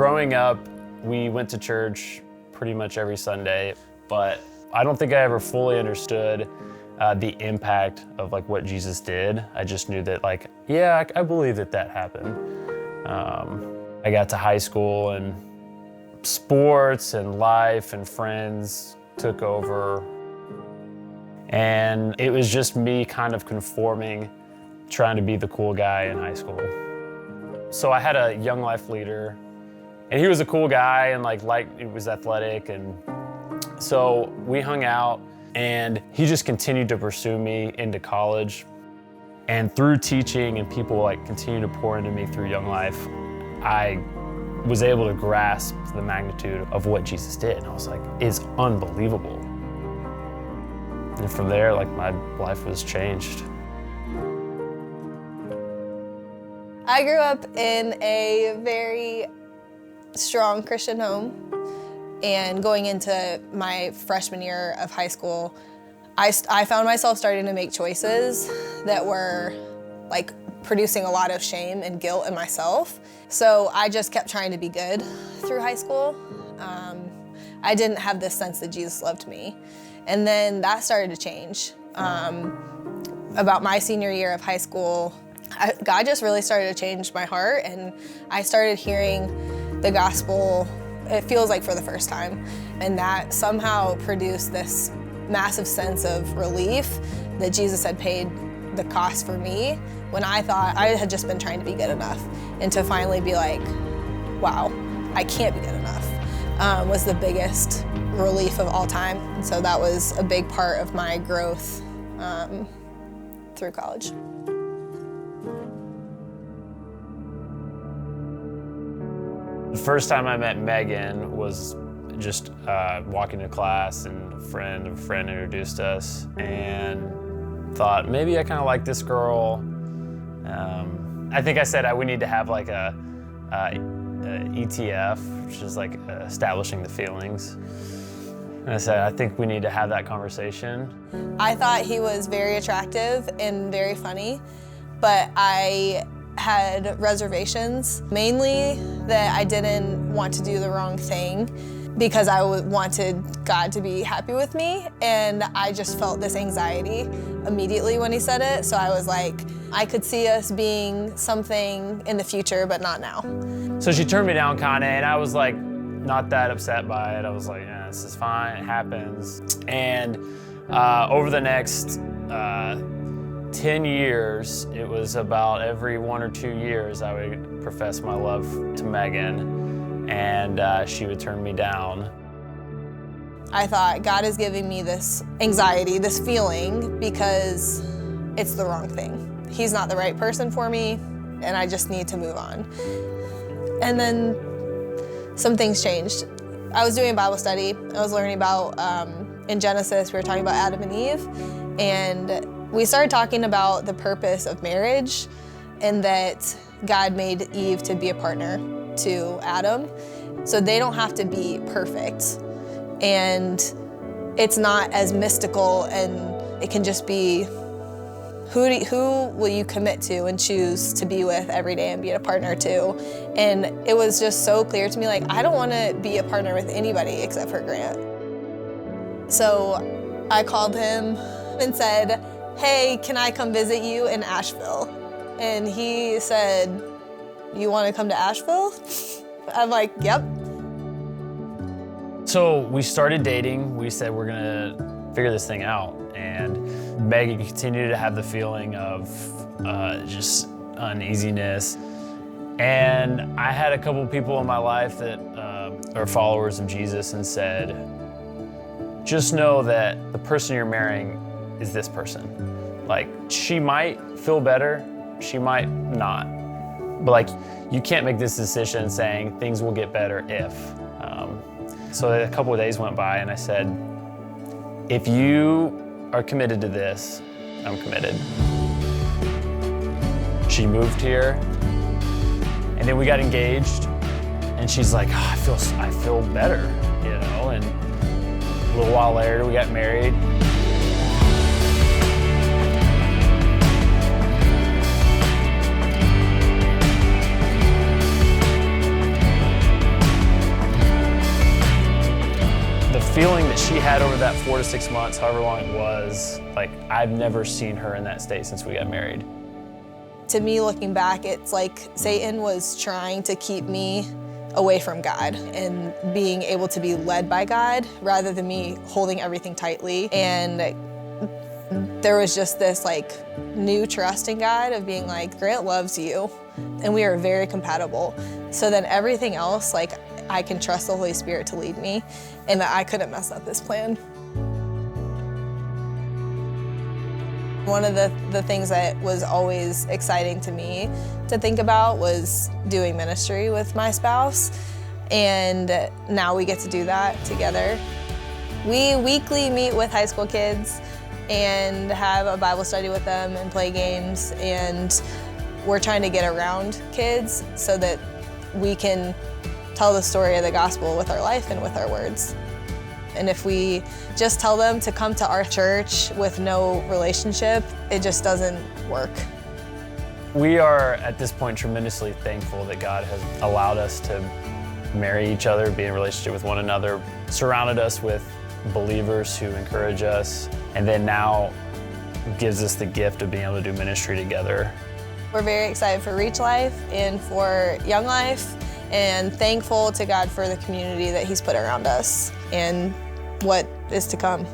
Growing up, we went to church pretty much every Sunday, but I don't think I ever fully understood the impact of like what Jesus did. I just knew that like, yeah, I believe that happened. I got to high school and sports and life and friends took over. And it was just me kind of conforming, trying to be the cool guy in high school. So I had a young life leader, and he was a cool guy and he was athletic, and so we hung out, and he just continued to pursue me into college. And through teaching and people like continue to pour into me through Young Life, I was able to grasp the magnitude of what Jesus did. And I was like, it's unbelievable. And from there, like my life was changed. I grew up in a very strong Christian home, and going into my freshman year of high school, I found myself starting to make choices that were like producing a lot of shame and guilt in myself. So I just kept trying to be good through high school. I didn't have this sense that Jesus loved me. And then that started to change. About my senior year of high school, God just really started to change my heart, and I started hearing the gospel, it feels like for the first time. And that somehow produced this massive sense of relief that Jesus had paid the cost for me when I thought I had just been trying to be good enough. And to finally be like, wow, I can't be good enough, was the biggest relief of all time. And so that was a big part of my growth through college. The first time I met Megan was just walking to class, and a friend introduced us, and thought maybe I kind of like this girl. I think I said we need to have like a ETF, which is like establishing the feelings. And I said, I think we need to have that conversation. I thought he was very attractive and very funny, but I had reservations, mainly that I didn't want to do the wrong thing because I wanted God to be happy with me, and I just felt this anxiety immediately when he said it. So I was like, I could see us being something in the future, but not now. So she turned me down kinda, and I was like, not that upset by it. I was like, yeah, this is fine, it happens. And over the next 10 years, it was about every 1 or 2 years I would profess my love to Megan, and she would turn me down. I thought, God is giving me this anxiety, this feeling, because it's the wrong thing. He's not the right person for me, and I just need to move on. And then some things changed. I was doing a Bible study. I was learning about, in Genesis, we were talking about Adam and Eve, and we started talking about the purpose of marriage, and that God made Eve to be a partner to Adam. So they don't have to be perfect. And it's not as mystical, and it can just be who will you commit to and choose to be with every day and be a partner to. And it was just so clear to me, like, I don't want to be a partner with anybody except for Grant. So I called him and said, hey, can I come visit you in Asheville? And he said, you want to come to Asheville? I'm like, yep. So we started dating. We said we're gonna figure this thing out. And Megan continued to have the feeling of just uneasiness. And I had a couple people in my life that are followers of Jesus and said, just know that the person you're marrying is this person. Like, she might feel better, she might not. But like, you can't make this decision saying things will get better if. So a couple of days went by, and I said, if you are committed to this, I'm committed. She moved here, and then we got engaged, and she's like, oh, I feel better, you know? And a little while later, we got married. she had over that 4 to 6 months, however long it was, like I've never seen her in that state since we got married. To me, looking back, it's like Satan was trying to keep me away from God and being able to be led by God rather than me holding everything tightly. And there was just this like new trust in God of being like, Grant loves you and we are very compatible. So then everything else, like I can trust the Holy Spirit to lead me and that I couldn't mess up this plan. One of the things that was always exciting to me to think about was doing ministry with my spouse, and now we get to do that together. We weekly meet with high school kids and have a Bible study with them and play games, and we're trying to get around kids so that we can tell the story of the gospel with our life and with our words. And if we just tell them to come to our church with no relationship, it just doesn't work. We are at this point tremendously thankful that God has allowed us to marry each other, be in a relationship with one another, surrounded us with believers who encourage us, and then now gives us the gift of being able to do ministry together. We're very excited for Reach Life and for Young Life, and thankful to God for the community that He's put around us and what is to come.